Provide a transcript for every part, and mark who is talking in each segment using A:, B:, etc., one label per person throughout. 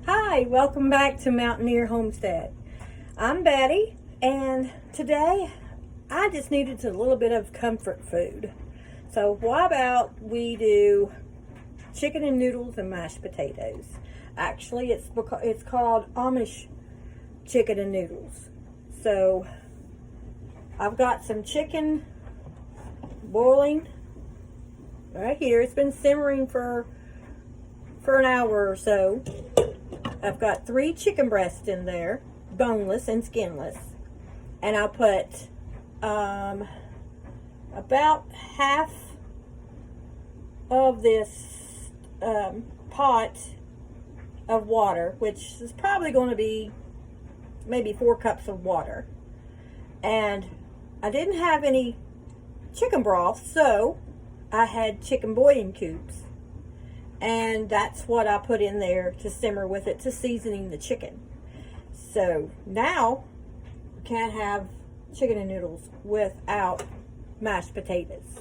A: Hi, welcome back to Mountaineer Homestead. I'm Betty, and today I just needed a little bit of comfort food. So why about we do chicken and noodles and mashed potatoes? Actually, it's called Amish chicken and noodles. So I've got some chicken boiling right here. It's been simmering for an hour or so. I've got 3 chicken breasts in there, boneless and skinless. And I'll put about half of this pot of water, which is probably going to be maybe 4 cups of water. And I didn't have any chicken broth, so I had chicken bouillon cubes. And that's what I put in there to simmer with it, to seasoning the chicken. So now we can't have chicken and noodles without mashed potatoes.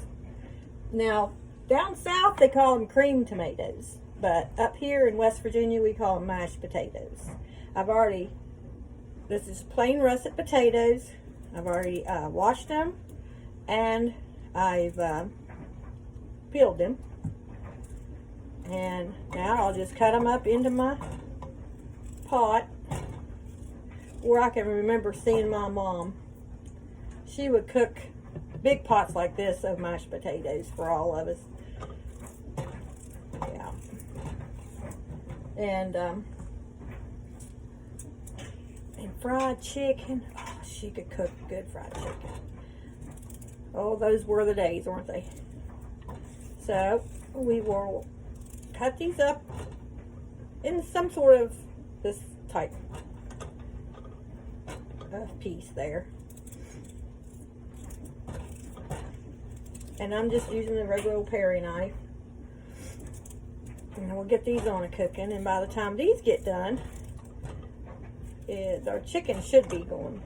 A: Now down south they call them cream tomatoes, but up here in West Virginia we call them mashed potatoes. This is plain russet potatoes. I've already washed them, and I've peeled them. And now I'll just cut them up into my pot. Or I can remember seeing my mom. She would cook big pots like this of mashed potatoes for all of us. Yeah. And fried chicken. Oh, she could cook good fried chicken. Oh, those were the days, weren't they? So we will cut these up in some sort of this type of piece there. And I'm just using the regular old paring knife. And we'll get these on a cooking, and by the time these get done, our chicken should be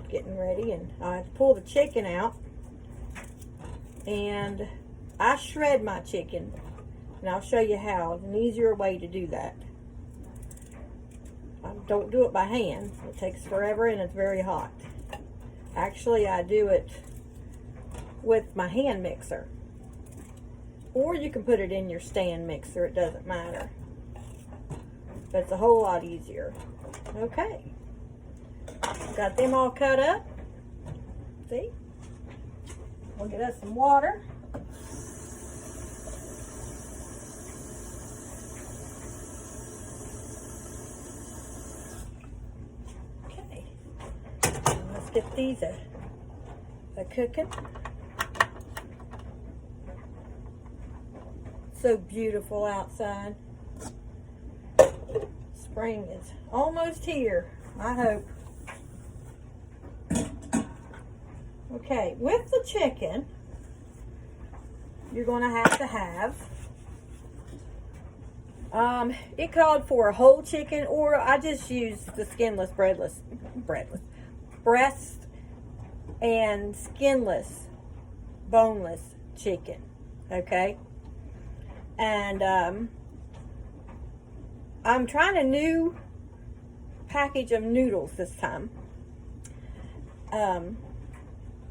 A: getting ready. And I pull the chicken out, and I shred my chicken. And I'll show you how. An easier way to do that. I don't do it by hand. It takes forever and it's very hot. Actually, I do it with my hand mixer. Or you can put it in your stand mixer. It doesn't matter. But it's a whole lot easier. Okay. Got them all cut up. See? We'll get us some water. Get these a cooking. So beautiful outside. Spring is almost here, I hope. Okay, with the chicken, you're going to have it called for a whole chicken, or I just use the skinless, breast and skinless, boneless chicken. Okay, and I'm trying a new package of noodles this time.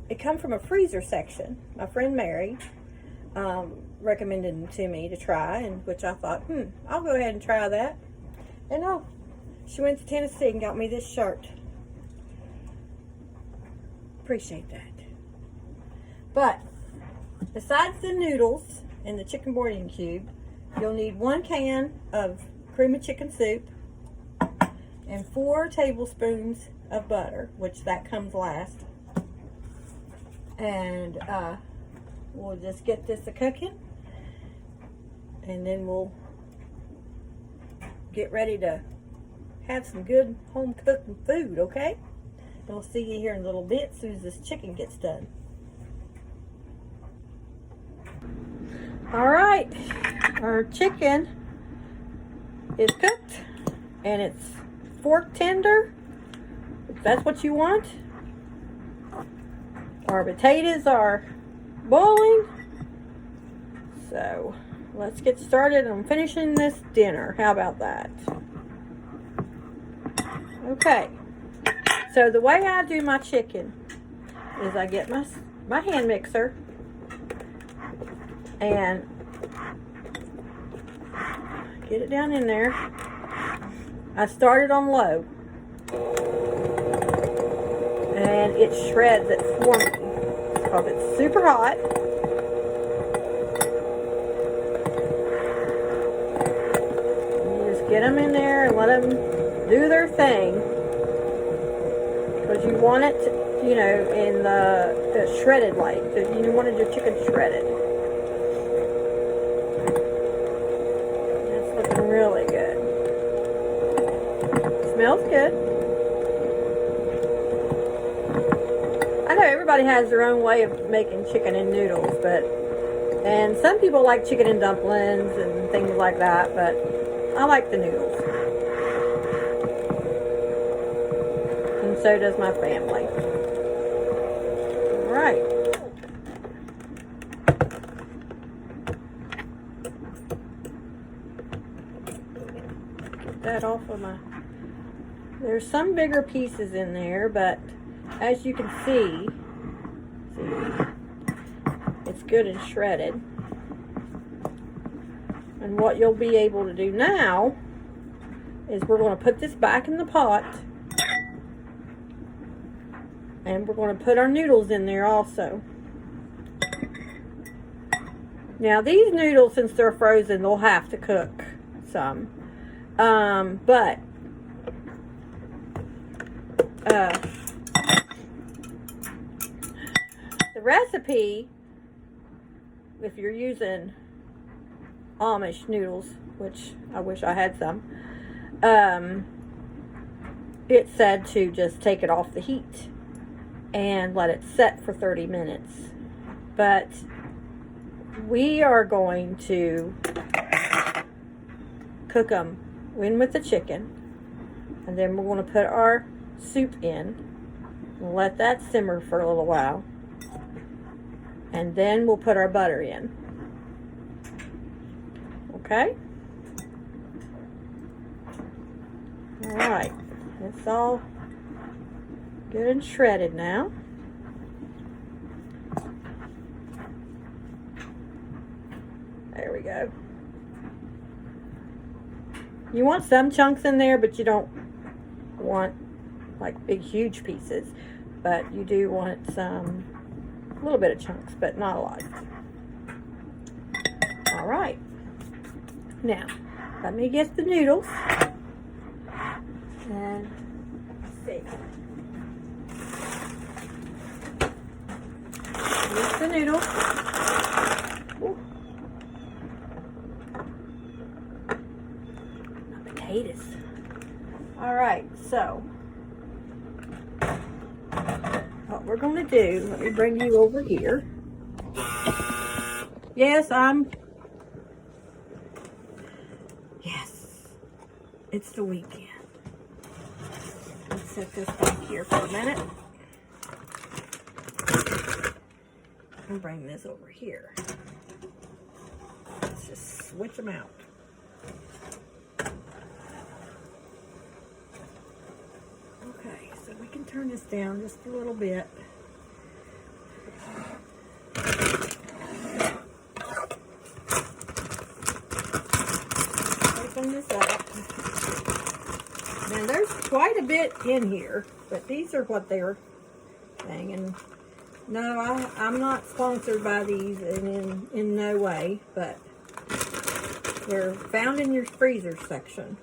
A: It come from a freezer section. My friend Mary recommended them to me to try, and which I thought, I'll go ahead and try that. And she went to Tennessee and got me this shirt. Appreciate that. But besides the noodles and the chicken bouillon cube, you'll need 1 can of cream of chicken soup and 4 tablespoons of butter, which that comes last. And we'll just get this a cooking, and then we'll get ready to have some good home cooking food, okay? And we'll see you here in a little bit as soon as this chicken gets done. All right, our chicken is cooked, and it's fork tender, if that's what you want. Our potatoes are boiling, so let's get started on finishing this dinner. How about that? Okay, so the way I do my chicken is I get my hand mixer and get it down in there. I start it on low and it shreds it for me because it's super hot. You just get them in there and let them do their thing, because you want it to, you know, in the shredded like. You wanted your chicken shredded. That's looking really good. Smells good. I know everybody has their own way of making chicken and noodles, and some people like chicken and dumplings and things like that, but I like the noodles. And so does my family. All right. Get that off of my... There's some bigger pieces in there, but as you can see, it's good and shredded. And what you'll be able to do now is we're going to put this back in the pot, and we're going to put our noodles in there also. Now these noodles, since they're frozen, they'll have to cook some. But the recipe, if you're using Amish noodles, which I wish I had some, it said to just take it off the heat and let it set for 30 minutes. But we are going to cook them in with the chicken, and then we're going to put our soup in and let that simmer for a little while, and then we'll put our butter in. Okay? Alright, it's all good and shredded now. There we go. You want some chunks in there, but you don't want like big huge pieces, but you do want some, a little bit of chunks, but not a lot. All right, now let me get the noodles and see. Here's the noodles. Ooh. Potatoes. All right, so what we're going to do, let me bring you over here. Yes, it's the weekend. Let's set this back here for a minute and bring this over here. Let's just switch them out. Okay, so we can turn this down just a little bit. Open this up. Now there's quite a bit in here, but these are what they're saying. And no, I'm not sponsored by these in no way, but they're found in your freezer section.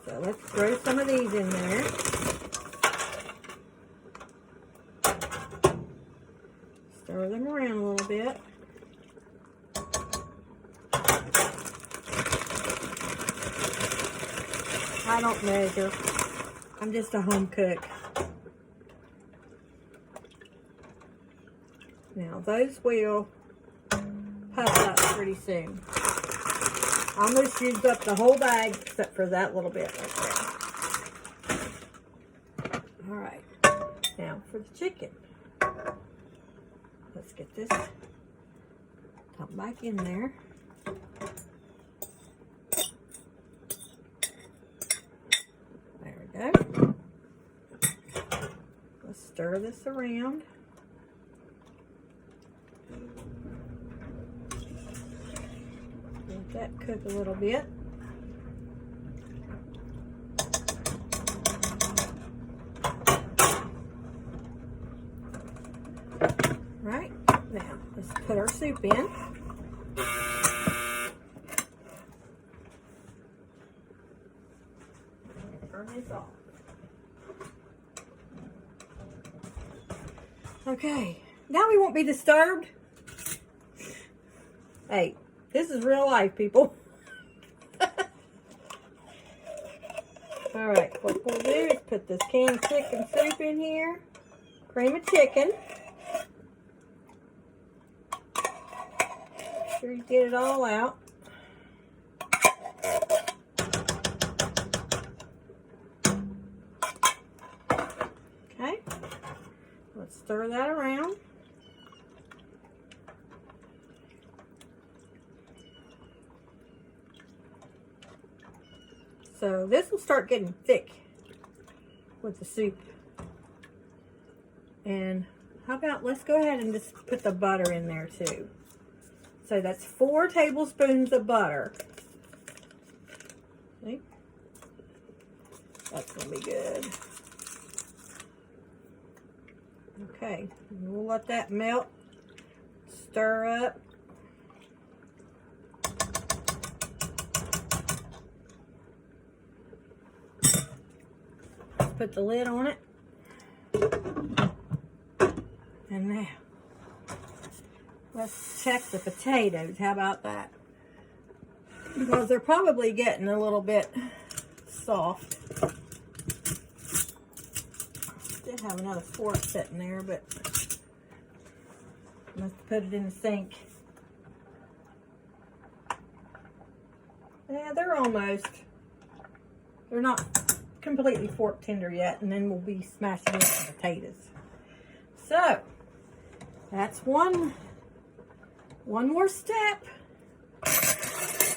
A: So let's throw some of these in there. Stir them around a little bit. I don't measure. I'm just a home cook. Now those will puff up pretty soon. I almost used up the whole bag except for that little bit right there. All right, now for the chicken. Let's get this come back in there. stir this around. Let that cook a little bit. Right, now let's put our soup in. Turn this off. Okay, now we won't be disturbed. Hey, this is real life, people. All right, what we'll do is put this canned chicken soup in here. Cream of chicken. Make sure you get it all out. Okay, let's stir that around. So this will start getting thick with the soup. And how about, let's go ahead and just put the butter in there too. So that's 4 tablespoons of butter. See? That's gonna be good. Okay, we'll let that melt, stir up. Put the lid on it. And now, let's check the potatoes. How about that? Because they're probably getting a little bit soft. Did have another fork sitting there, but let's put it in the sink. Yeah, they're almost. They're not completely fork tender yet, and then we'll be smashing in the potatoes. So that's one more step.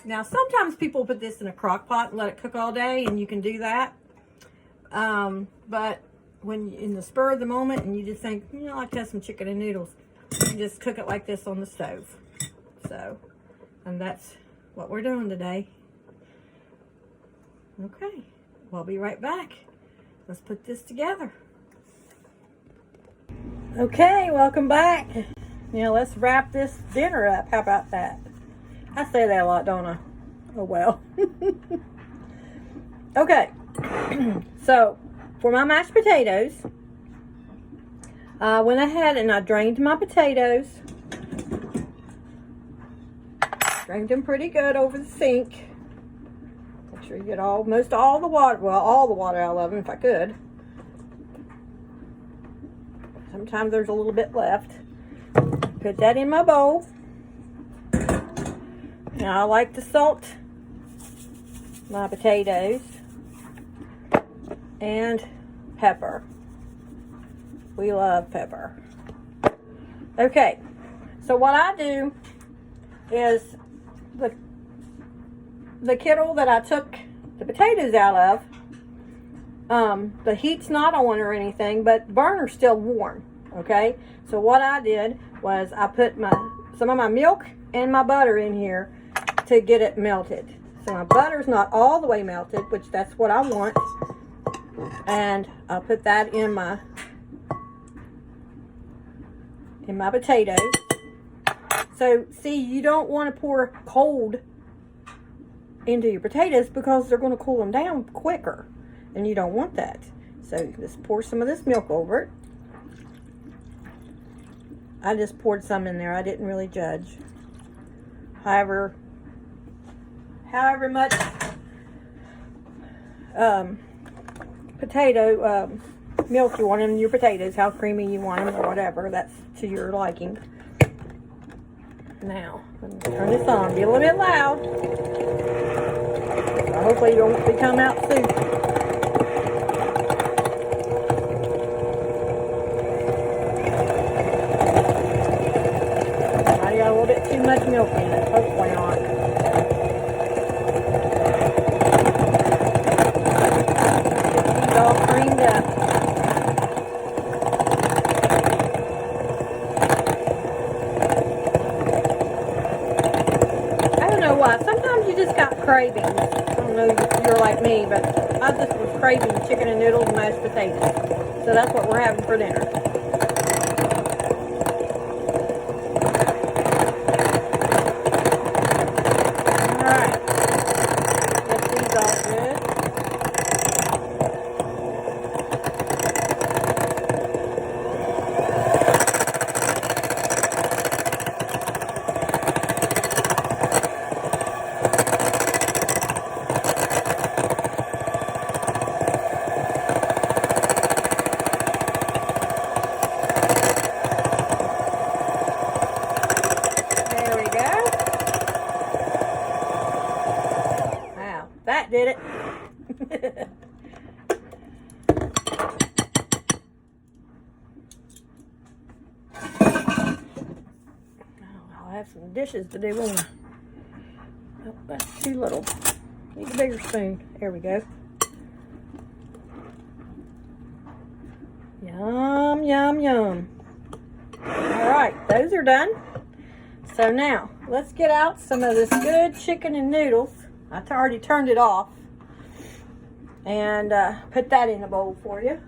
A: Now sometimes people put this in a crock pot and let it cook all day, and you can do that. But when in the spur of the moment and you just think, you know, I'd like to have some chicken and noodles, you just cook it like this on the stove. So, and that's what we're doing today. Okay. We'll be right back. Let's put this together. Okay, welcome back. Now let's wrap this dinner up. How about that? I say that a lot, don't I? Oh well. Okay, so for my mashed potatoes, I went ahead and I drained my potatoes. Drained them pretty good over the sink. Make sure you get almost all the water, well, all the water out of them if I could. Sometimes there's a little bit left. Put that in my bowl. Now I like to salt my potatoes and pepper. We love pepper. Okay, so what I do is the kettle that I took the potatoes out of, the heat's not on or anything, but the burner's still warm, okay? So what I did was I put some of my milk and my butter in here to get it melted. So my butter's not all the way melted, which that's what I want. And I'll put that in my potatoes. So see, you don't want to pour cold into your potatoes because they're going to cool them down quicker, and you don't want that. So just pour some of this milk over it. I just poured some in there. I didn't really judge. However much potato milk you want in your potatoes, how creamy you want them, or whatever. That's to your liking. Now, let me turn this on. Be a little bit loud. Hopefully it won't become out soup. I got a little bit too much milk in it. Hopefully not. Get these all creamed up. craving. I don't know if you're like me, but I just was craving chicken and noodles and mashed potatoes. So that's what we're having for dinner. Alright. Get these all good. That did it. I'll have some dishes to do. Oh, that's too little. Need a bigger spoon. There we go. Yum, yum, yum. Alright, those are done. So now, let's get out some of this good chicken and noodles. I already turned it off. And put that in a bowl for you.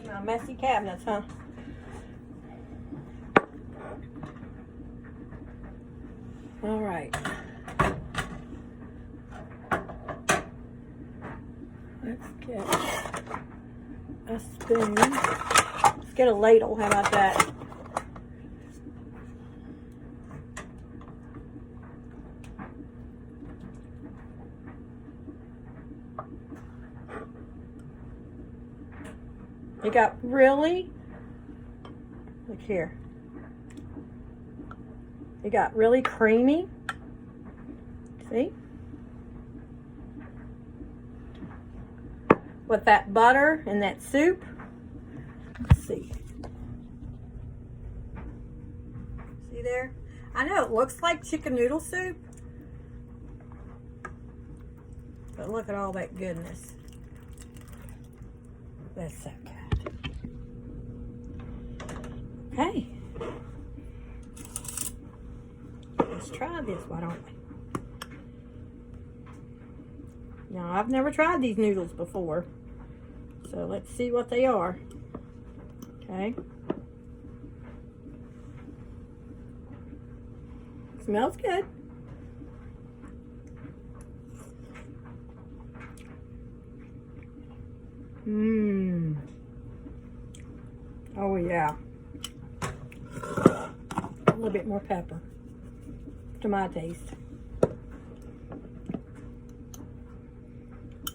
A: My messy cabinets, huh? All right. Let's get a spoon. Let's get a ladle. How about that? It got really, look here. It got really creamy. See? With that butter and that soup. Let's see. See there? I know it looks like chicken noodle soup. But look at all that goodness. That's so good. Okay. Let's try this, why don't we? Now, I've never tried these noodles before. So let's see what they are. Okay. Smells good. Mmm. Oh yeah. A little bit more pepper to my taste.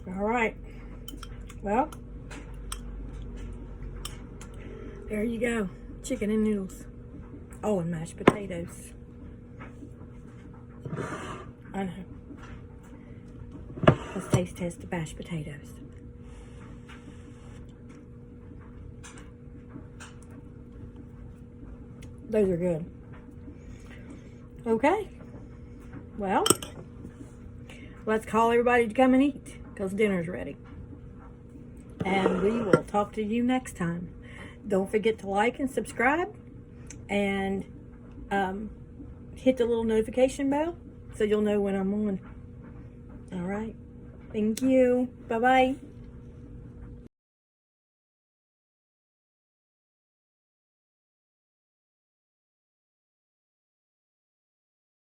A: All right. Well, there you go. Chicken and noodles. Oh, and mashed potatoes. I know. Let's taste test the mashed potatoes. Those are good. Okay. Well, let's call everybody to come and eat because dinner's ready. And we will talk to you next time. Don't forget to like and subscribe and hit the little notification bell so you'll know when I'm on. All right. Thank you. Bye-bye.